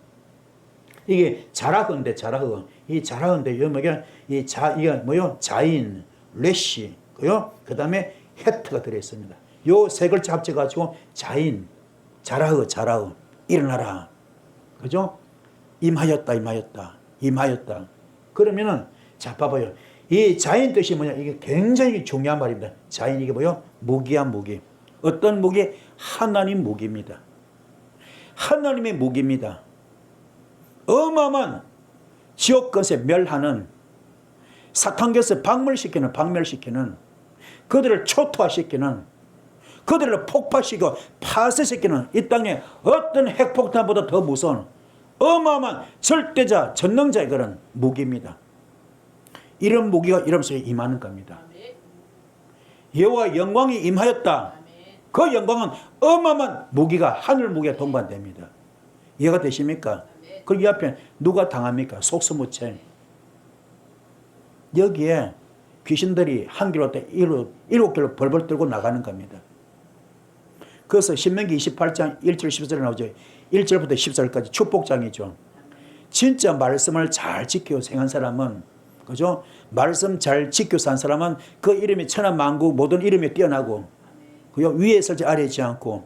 이게 자라흐인데 자라흐. 이 자라흐인데 이게 뭐요? 자인, 레시, 그요? 그 다음에 헤트가 들어있습니다. 요 세 글자 합쳐가지고 자인, 자라흐. 일어나라. 그죠? 임하였다. 그러면은 자 봐봐요. 이 자인 뜻이 뭐냐? 이게 굉장히 중요한 말입니다. 자인 이게 뭐요? 무기한 무기. 어떤 무기? 하나님 무기입니다. 하나님의 무기입니다. 어마어마한 지옥 것에 멸하는 사탄 것에 박멸시키는 그들을 초토화시키는 그들을 폭파시키고 파쇄시키는 이 땅에 어떤 핵폭탄보다 더 무서운 어마어마한 절대자 전능자의 그런 무기입니다. 이런 무기가 이름 속에 임하는 겁니다. 여호와 영광이 임하였다. 그 영광은 어마어마한 무기가 하늘 무기가 동반됩니다. 이해가 되십니까? 그 이 앞에 누가 당합니까? 속수무책. 여기에 귀신들이 한 길로 때 일곱 길로 벌벌 떨고 나가는 겁니다. 그래서 신명기 28장 1절 14절에 나오죠. 1절부터 14절까지 축복장이죠. 진짜 말씀을 잘 지켜 생한 사람은, 그죠? 말씀 잘 지켜 산 사람은 그 이름이 천하만국 모든 이름이 뛰어나고, 그요? 위에 설지 아래에 있지 않고,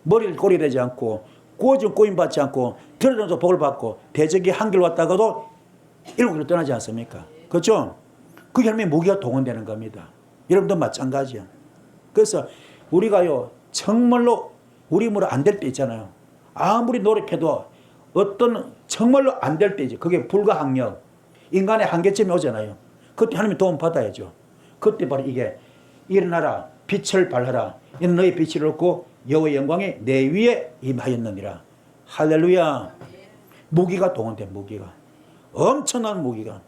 머리를 꼬리 되지 않고, 구워준 꼬임 받지 않고, 들어도 복을 받고, 대적이 한 길 왔다가도 일곱 길로 떠나지 않습니까? 그렇죠? 그게 하나님의 무기가 동원되는 겁니다. 여러분도 마찬가지야. 그래서 우리가요, 정말로 우리 힘으로 안 될 때 있잖아요. 아무리 노력해도 어떤 정말로 안 될 때이죠. 그게 불가항력. 인간의 한계점이 오잖아요. 그때 하나님의 도움 받아야죠. 그때 바로 이게 일어나라 빛을 발하라. 이는 너희 빛을 얻고 여호와의 영광이 내 위에 임하였느니라. 할렐루야. 무기가 동원된 무기가. 엄청난 무기가.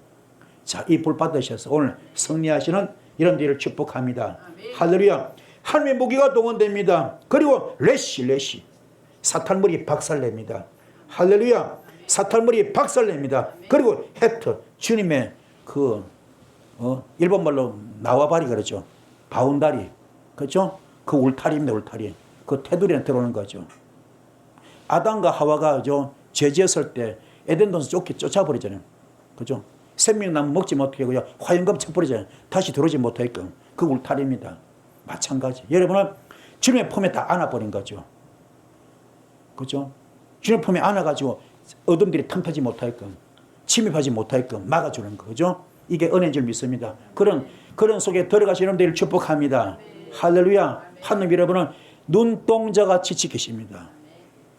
자, 이 불 받으셔서 오늘 승리하시는 이런 일을 축복합니다. 할렐루야. 하나님의 무기가 동원됩니다. 그리고 레시 사탄물이 박살냅니다. 할렐루야. 사탄물이 박살냅니다. 그리고 헤트 주님의 일본말로 나와바리 그러죠. 바운다리. 그렇죠? 그 울타리입니다. 울타리. 그 테두리에 들어오는 거죠. 아담과 하와가 죄 지었을 때 에덴 동산 쫓아버리잖아요. 그죠? 생명나무 먹지 못하게 그냥 화염검 쳐버리잖아요. 다시 들어오지 못하게끔. 그 울타리입니다. 마찬가지. 여러분은 주님의 품에 다 안아버린 거죠. 그죠? 주님의 품에 안아가지고 어둠들이 탐타지 못하게끔, 침입하지 못하게끔 막아주는 거죠. 이게 은혜인 줄 믿습니다. 그런 속에 들어가시는 여러분들을 축복합니다. 할렐루야. 하나님 여러분은 눈동자같이 지키십니다.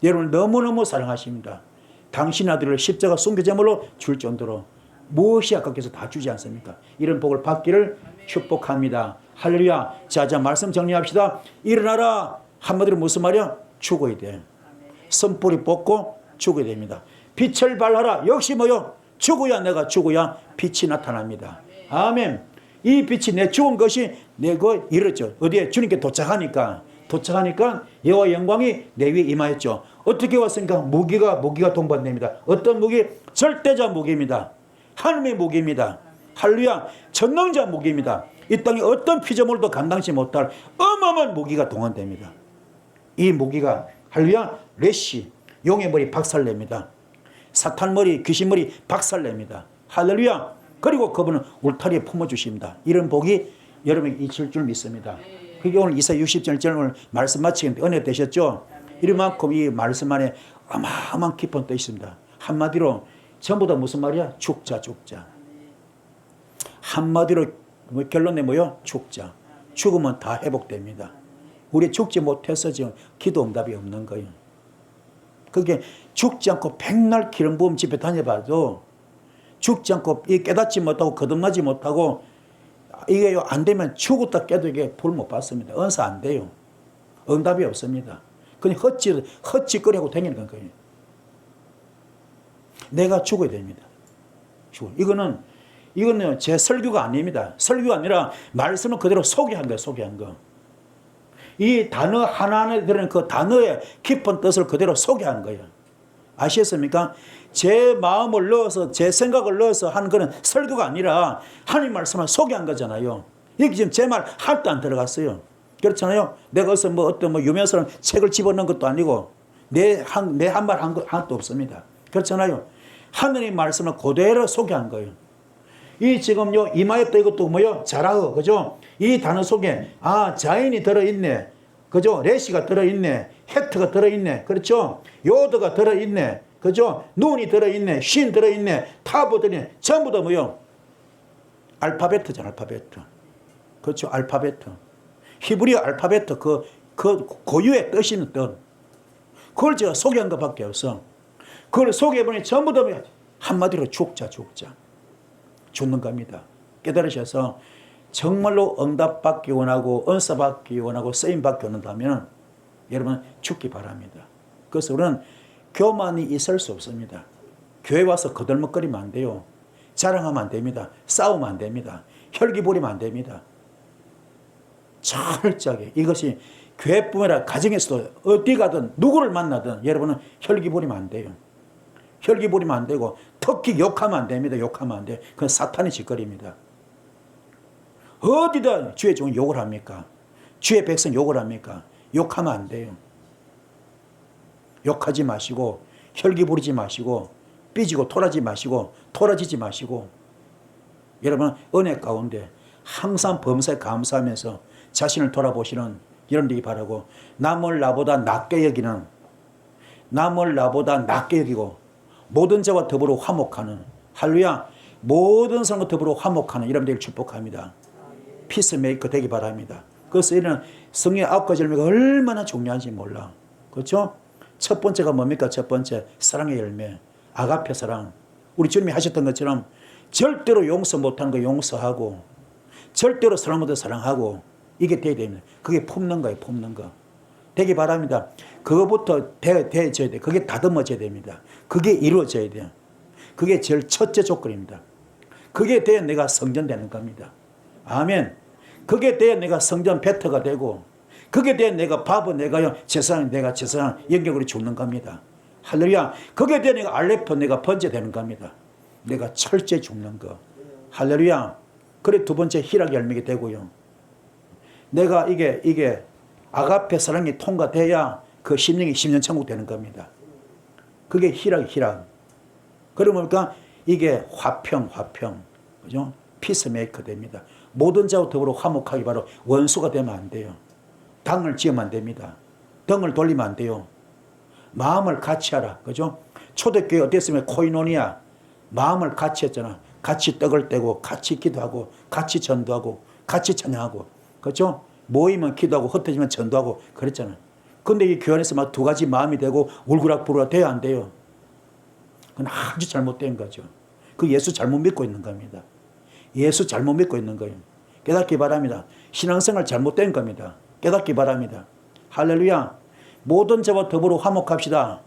여러분을 너무너무 사랑하십니다. 당신 아들을 십자가 순교제물로 줄 정도로 무엇이 아깝게 해서 다 주지 않습니까? 이런 복을 받기를 축복합니다. 할렐루야. 자, 말씀 정리합시다. 일어나라. 한마디로 무슨 말이야? 죽어야 돼. 선뿌리 뽑고 죽어야 됩니다. 빛을 발하라. 역시 뭐요? 내가 죽어야 빛이 나타납니다. 아멘. 이 빛이 내 죽은 것이 내가 이랬죠. 어디에? 주님께 도착하니까 여호와의 영광이 내 위에 임하였죠. 어떻게 왔습니까? 무기가 동반됩니다. 어떤 무기? 절대자 무기입니다. 하나님의 무기입니다. 할렐루야. 전능자 무기입니다. 이 땅에 어떤 피조물도 감당치 못할 어마어마한 무기가 동원됩니다. 이 무기가 할렐루야. 레시 용의 머리 박살냅니다. 사탄 머리, 귀신 머리 박살냅니다. 할렐루야. 그리고 그분은 울타리에 품어주십니다. 이런 복이 여러분에게 있을 줄 믿습니다. 그게 오늘 이사 60절 오늘 말씀 마치는데 은혜 되셨죠? 이만큼 이 말씀 안에 어마어마한 깊은 뜻이 있습니다. 한마디로 전부 다 무슨 말이야? 죽자. 한마디로 뭐 결론이 뭐요? 죽자. 죽으면 다 회복됩니다. 우리 죽지 못해서 지금 기도 응답이 없는 거예요. 그게 죽지 않고 백날 기름 부음 집회 다녀봐도 죽지 않고 깨닫지 못하고 거듭나지 못하고 이게 안 되면 죽었다 깨도 이게 불 못 받습니다. 은사 안 돼요. 응답이 없습니다. 그냥 헛짓거리하고 다니는 거예요. 내가 죽어야 됩니다. 이거는 제 설교가 아닙니다. 설교가 아니라 말씀을 그대로 소개한 거예요. 소개한 거. 이 단어 하나하나에 들어있는 그 단어의 깊은 뜻을 그대로 소개한 거예요. 아시겠습니까? 제 마음을 넣어서 제 생각을 넣어서 하는 거는 설교가 아니라 하나님 말씀을 소개한 거잖아요. 여기 지금 제 말 하나도 안 들어갔어요. 그렇잖아요. 내가 어서 어떤 유명스러운 책을 집어넣은 것도 아니고 내 한 말 한 거 하나도 없습니다. 그렇잖아요. 하느님 말씀을 그대로 소개한 거예요. 이 지금요 이마에 또 이것도 뭐요? 자라흐, 그죠? 이 단어 속에 자인이 들어있네, 그죠? 레시가 들어있네, 헤트가 들어있네, 그렇죠? 요드가 들어있네, 그죠? 눈이 들어있네, 신 들어있네, 타브 들어있네, 전부 다 뭐요? 알파베트잖아, 알파베트. 그렇죠? 알파베트. 히브리어 알파베트 그 고유의 뜻 있는 뜻. 그걸 제가 소개한 것밖에 없어. 그걸 소개해보니 전부 다 한마디로 죽자. 죽는 겁니다. 깨달으셔서 정말로 응답받기 원하고 은사받기 원하고 쓰임받기 원한다면 여러분 죽기 바랍니다. 그래서 우리는 교만이 있을 수 없습니다. 교회 와서 거들먹거리면 안 돼요. 자랑하면 안 됩니다. 싸우면 안 됩니다. 혈기 부리면 안 됩니다. 철저하게 이것이 교회뿐만 아니라 가정에서도 어디 가든 누구를 만나든 여러분은 혈기 부리면 안 돼요. 혈기 부리면 안 되고 특히 욕하면 안 됩니다. 욕하면 안 돼요. 그건 사탄의 짓거리입니다. 어디다 주의 종이 욕을 합니까? 주의 백성 욕을 합니까? 욕하면 안 돼요. 욕하지 마시고 혈기 부리지 마시고 삐지고 토라지지 마시고 여러분 은혜 가운데 항상 범사에 감사하면서 자신을 돌아보시는 이런 되기 바라고 남을 나보다 낮게 여기고 모든 자와 더불어 화목하는 할렐루야 모든 사람과 더불어 화목하는 이런 되기를 축복합니다. 피스메이커 되기 바랍니다. 그래서 이런 성령의 9가지 열매가 얼마나 중요한지 몰라. 그렇죠? 첫 번째가 뭡니까? 첫 번째 사랑의 열매, 아가페 사랑. 우리 주님이 하셨던 것처럼 절대로 용서 못하는 거 용서하고 절대로 사랑 못해 사랑하고 이게 돼야 됩니다. 그게 품는 거예요. 품는 거. 되기 바랍니다. 그거부터 돼져야 돼. 그게 다듬어져야 됩니다. 그게 이루어져야 돼요. 그게 제일 첫째 조건입니다. 그게 돼야 내가 성전되는 겁니다. 아멘. 그게 돼야 내가 성전 베터가 되고 그게 돼야 내가 밥은 내가 제사장 영격으로 죽는 겁니다. 할렐루야. 그게 돼야 내가 알레프 내가 번제되는 겁니다. 내가 철저히 죽는 거. 할렐루야. 그래 두 번째 희락 열매가 되고요. 내가 이게 아가페 사랑이 통과돼야 그 심령이 10년 천국 되는 겁니다. 그게 희락. 그러니까 이게 화평. 그죠? 피스메이커 됩니다. 모든 자와 더불어 화목하기 바로 원수가 되면 안 돼요. 당을 지으면 안 됩니다. 등을 돌리면 안 돼요. 마음을 같이 하라. 그죠? 초대교회 어땠으면 코이노니아. 마음을 같이 했잖아. 같이 떡을 떼고 같이 기도하고 같이 전도하고 같이 찬양하고 그렇죠? 모이면 기도하고 흩어지면 전도하고 그랬잖아요. 근데 이 교회 안에서 막 두 가지 마음이 되고 울그락부르락 돼야 안 돼요. 그건 아주 잘못된 거죠. 그 예수 잘못 믿고 있는 겁니다. 예수 잘못 믿고 있는 거예요. 깨닫기 바랍니다. 신앙생활 잘못된 겁니다. 깨닫기 바랍니다. 할렐루야. 모든 자와 더불어 화목합시다.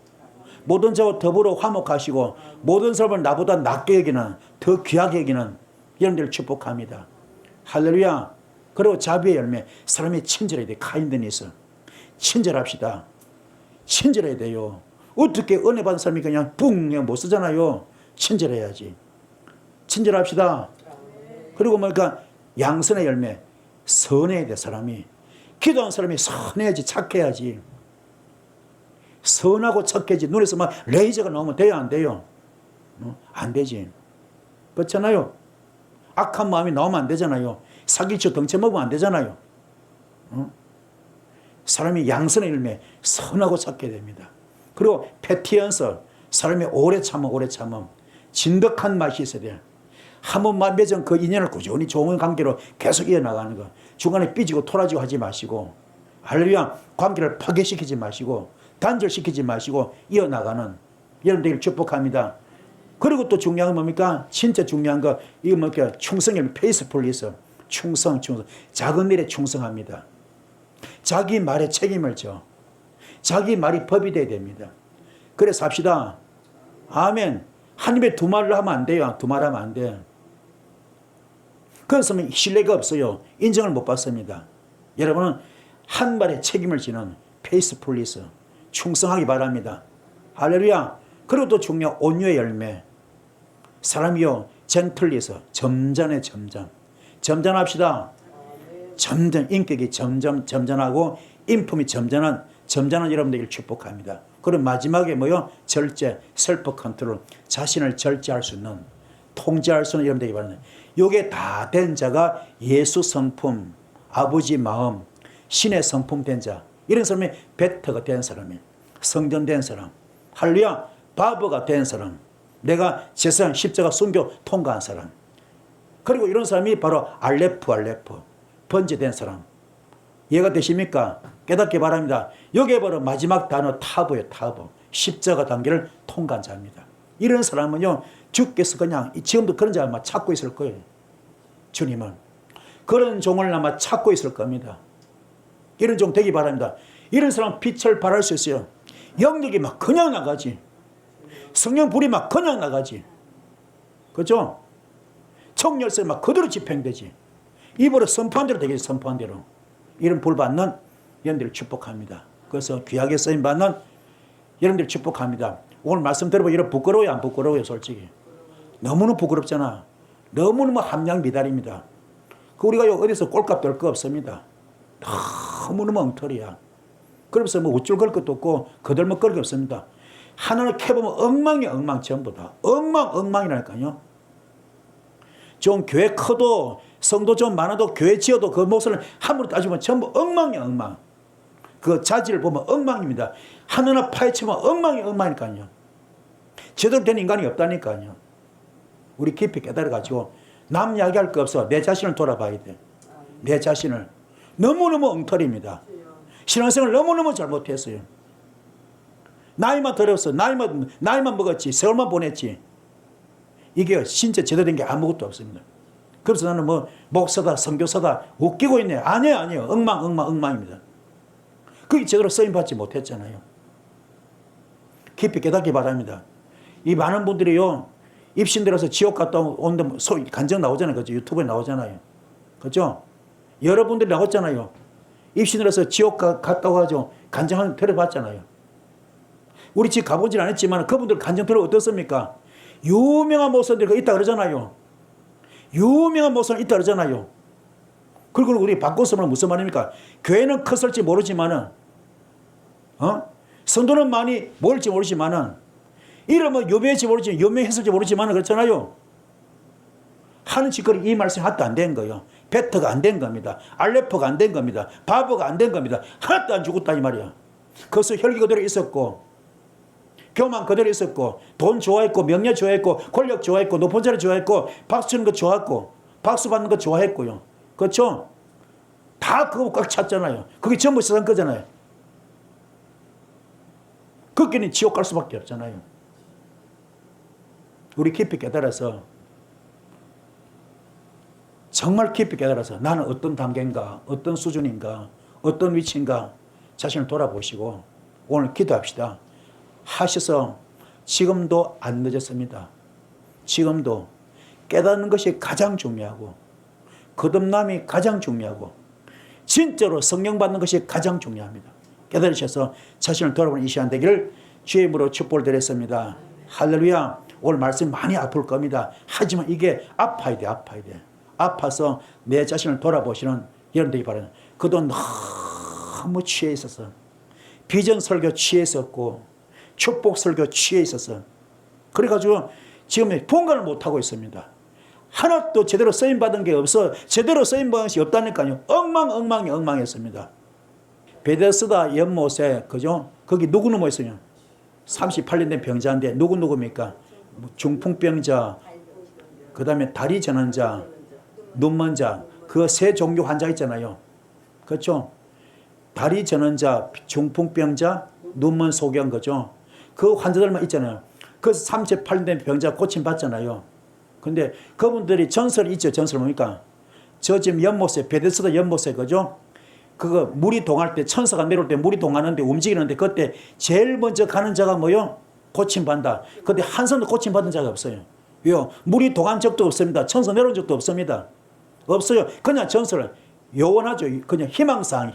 모든 자와 더불어 화목하시고 모든 사람을 나보다 낮게 여기는 더 귀하게 여기는 이런 데를 축복합니다. 할렐루야. 그리고 자비의 열매 사람이 친절해야 돼. 카인드니스 친절합시다. 친절해야 돼요. 어떻게 은혜 받은 사람이 그냥 그냥 못 쓰잖아요. 친절해야지. 친절합시다. 그리고 그러니까 양선의 열매 선해야 돼. 사람이 기도하는 사람이 선해야지. 착해야지. 선하고 착해야지. 눈에서 막 레이저가 나오면 돼요? 안 돼요? 안 되지. 그렇잖아요. 악한 마음이 나오면 안 되잖아요. 사기쳐 덩치 먹으면 안 되잖아요. 사람이 양선의 열매 선하고 착해야 됩니다. 그리고 패티언스 사람이 오래 참음 진득한 맛이 있어야 돼요. 한번 맺은 그 인연을 꾸준히 좋은 관계로 계속 이어나가는 거. 중간에 삐지고 토라지고 하지 마시고, 할렐루야, 관계를 파괴시키지 마시고 단절시키지 마시고 이어나가는 여러분들 축복합니다. 그리고 또 중요한 건 뭡니까? 진짜 중요한 거 이거 뭡니까? 충성이 페이스풀리스. 충성. 작은 일에 충성합니다. 자기 말에 책임을 져. 자기 말이 법이 돼야 됩니다. 그래서 합시다. 아멘. 한 입에 두 말을 하면 안 돼요. 두 말 하면 안 돼. 그래서 신뢰가 없어요. 인정을 못 받습니다. 여러분은 한 말에 책임을 지는 페이스풀리스. 충성하기 바랍니다. 할렐루야. 그리고 또 중요한 온유의 열매. 사람이요, 젠틀리서. 점잖해, 점잖. 점잖합시다. 점잖, 인격이 점잖하고 인품이 점잖한 여러분들을 축복합니다. 그리고 마지막에 뭐요? 절제, 셀프 컨트롤. 자신을 절제할 수 있는, 통제할 수 있는 여러분들이 바랍니다. 요게 다 된 자가 예수 성품, 아버지 마음, 신의 성품 된 자. 이런 사람이 베터가 된 사람이에요. 성전된 사람. 할렐루야. 바보가 된 사람. 내가 제사장 십자가 순교 통과한 사람. 그리고 이런 사람이 바로 알레프. 번제된 사람. 이해가 되십니까? 깨닫기 바랍니다. 여기에 바로 마지막 단어 타보예요. 타보. 십자가 단계를 통과한 자입니다. 이런 사람은요, 주께서 그냥 지금도 그런 자 아마 찾고 있을 거예요. 주님은. 그런 종을 아마 찾고 있을 겁니다. 이런 종 되기 바랍니다. 이런 사람은 빛을 발할 수 있어요. 영역이 막 그냥 나가지. 성령 불이 막 그냥 나가지. 그렇죠? 청열세 막 그대로 집행되지. 입으로 선포한 대로 되겠지. 선포한 대로. 이런 불 받는 여러분들을 축복합니다. 그래서 귀하게 쓰임 받는 여러분들을 축복합니다. 오늘 말씀 들어보면 이런 부끄러워요? 안 부끄러워요? 솔직히. 너무너무 부끄럽잖아. 너무너무 함량 미달입니다. 우리가 어디서 꼴값 될 거 없습니다. 너무너무 엉터리야. 그러면서 뭐 우쭐 걸 것도 없고 거들먹 걸 게 없습니다. 하나를 캐보면 엉망 전부 다. 엉망이라니까요. 좀 교회 커도 성도 좀 많아도 교회 지어도 그 모습을 함부로 따지면 전부 엉망이야. 그 자질을 보면 엉망입니다. 하나하나 파헤치면 엉망이니까요. 제대로 된 인간이 없다니까요. 우리 깊이 깨달아가지고 남 이야기할 거 없어. 내 자신을 돌아봐야 돼. 내 자신을. 너무너무 엉터리입니다. 신앙생활을 너무너무 잘못했어요. 나이만 들었어. 나이만 먹었지. 세월만 보냈지. 이게 진짜 제대로 된 게 아무것도 없습니다. 그래서 나는 뭐 목사다, 선교사다 웃기고 있네. 아니에요. 엉망입니다. 그게 제대로 쓰임받지 못했잖아요. 깊이 깨닫기 바랍니다. 이 많은 분들이요, 입신들어서 지옥 갔다 오는데 소위 간증 나오잖아요. 그죠? 유튜브에 나오잖아요. 그죠? 여러분들이 나왔잖아요. 입신들어서 지옥 갔다 와가지고 간증하는 들어봤잖아요. 우리 집 가보진 않았지만 그분들 간증 들어 어떻습니까? 유명한 목사들이 있다 그러잖아요. 그리고 우리 바꿔서는 무슨 말입니까? 교회는 컸을지 모르지만은, 성도는 많이 모일지 모르지만은, 이름은 유명했을지 모르지만은 그렇잖아요. 하는 짓거리 이 말씀이 하나도 안 된 거예요. 베터가 안 된 겁니다. 알레퍼가 안 된 겁니다. 바보가 안 된 겁니다. 하나도 안 죽었다 이 말이야. 그것은 혈기 그대로 있었고, 교만 그대로 있었고, 돈 좋아했고, 명예 좋아했고, 권력 좋아했고, 높은 자리 좋아했고, 박수 치는 거 좋아했고, 박수 받는 거 좋아했고요. 그렇죠? 다 그거 꽉 찼잖아요. 그게 전부 세상 거잖아요. 그렇게는 지옥 갈 수밖에 없잖아요. 우리 깊이 깨달아서, 정말 깊이 깨달아서 나는 어떤 단계인가, 어떤 수준인가, 어떤 위치인가 자신을 돌아보시고 오늘 기도합시다. 하셔서 지금도 안 늦었습니다. 지금도 깨닫는 것이 가장 중요하고, 거듭남이 가장 중요하고, 진짜로 성령 받는 것이 가장 중요합니다. 깨달으셔서 자신을 돌아보는 이 시간 되기를 주의 이름으로 축복을 드렸습니다. 할렐루야. 오늘 말씀 많이 아플 겁니다. 하지만 이게 아파야 돼. 아파서 내 자신을 돌아보시는 여러분 되기 바랍니다. 그동안 너무 취해 있어서, 비전 설교 취해 있었고, 축복 설교 취해 있어서, 그래가지고 지금 분간을 못하고 있습니다. 하나도 제대로 쓰임받은 게 없어. 제대로 쓰임받은 것이 없다니까요. 엉망했습니다. 베데스다 연못에, 그죠? 거기 누구 있어요? 38년 된 병자인데 누구입니까? 중풍병자, 그 다음에 다리 저는 자, 눈먼 자, 그 세 종류 환자 있잖아요. 그렇죠? 다리 저는 자, 중풍병자, 눈먼 소경 거죠. 그 환자들만 있잖아요. 그 38된 병자 고침받잖아요. 근데 그분들이 전설이 있죠. 전설 뭡니까? 저 지금 연못에, 베데스다 연못에 그죠? 그거 물이 동할 때, 천사가 내려올 때 물이 동하는데 움직이는데 그때 제일 먼저 가는 자가 뭐요? 고침받는다. 근데 한 손도 고침받은 자가 없어요. 왜요? 물이 동한 적도 없습니다. 천사 내려온 적도 없습니다. 없어요. 그냥 전설, 요원하죠. 그냥 희망상.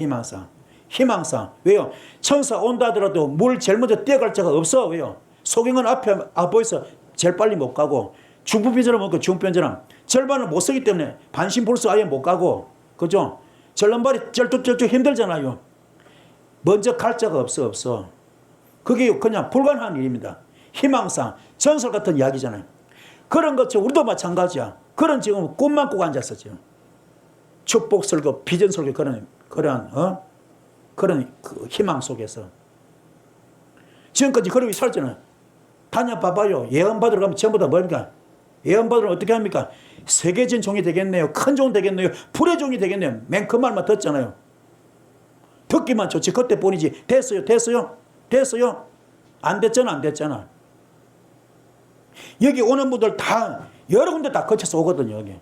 왜요? 천사 온다 하더라도 물 제일 먼저 뛰어갈 자가 없어. 왜요? 소경은 앞에 보여서 제일 빨리 못 가고, 중풍병자는 뭐고 중풍병자는 절반을 못 쓰기 때문에 반신불수 아예 못 가고, 그죠? 절름발이 쩔뚝쩔뚝 힘들잖아요. 먼저 갈 자가 없어. 그게 그냥 불가능한 일입니다. 희망상, 전설 같은 이야기잖아요. 그런 것처럼 우리도 마찬가지야. 그런 지금 꿈만 꾸고 앉았어, 지금. 축복 설교, 비전 설교, 그런 그 희망 속에서. 지금까지 그러고 살잖아요. 다녀봐봐요. 예언받으러 가면 전부 다 뭡니까? 예언받으러 어떻게 합니까? 세계적인 종이 되겠네요. 큰 종 되겠네요. 불의 종이 되겠네요. 맨 그 말만 듣잖아요. 듣기만 좋지. 그때뿐이지. 됐어요? 안 됐잖아. 여기 오는 분들 다 여러 군데 다 거쳐서 오거든요. 여기.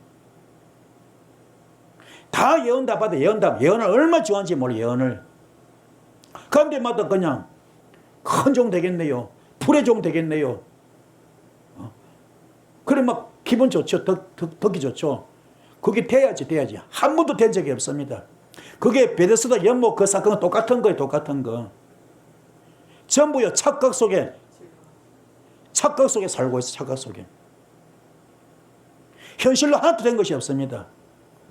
다 예언답 받아. 예언을 얼마나 좋아하는지 몰라. 예언을. 그런데 마다 그냥 큰 종 되겠네요. 불의 종 되겠네요. 그래 막 기분 좋죠. 듣기 좋죠. 그게 돼야지. 한 번도 된 적이 없습니다. 그게 베데스다 연못 그 사건은 똑같은 거예요. 전부요. 착각 속에 살고 있어. 착각 속에. 현실로 하나도 된 것이 없습니다.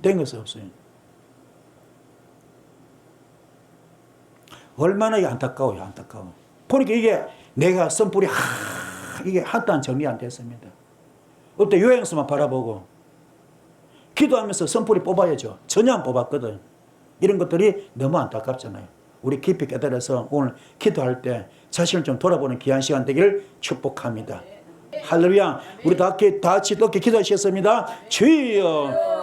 된 것이 없어요. 얼마나 안타까워요. 보니까 이게 내가 선불이 이게 한단 정리 안 됐습니다. 어때? 요행수만 바라보고 기도하면서 선불이 뽑아야죠. 전혀 안 뽑았거든. 이런 것들이 너무 안타깝잖아요. 우리 깊이 깨달아서 오늘 기도할 때 자신을 좀 돌아보는 귀한 시간 되기를 축복합니다. 할렐루야. 우리 다 같이 기도하시겠습니다. 주여.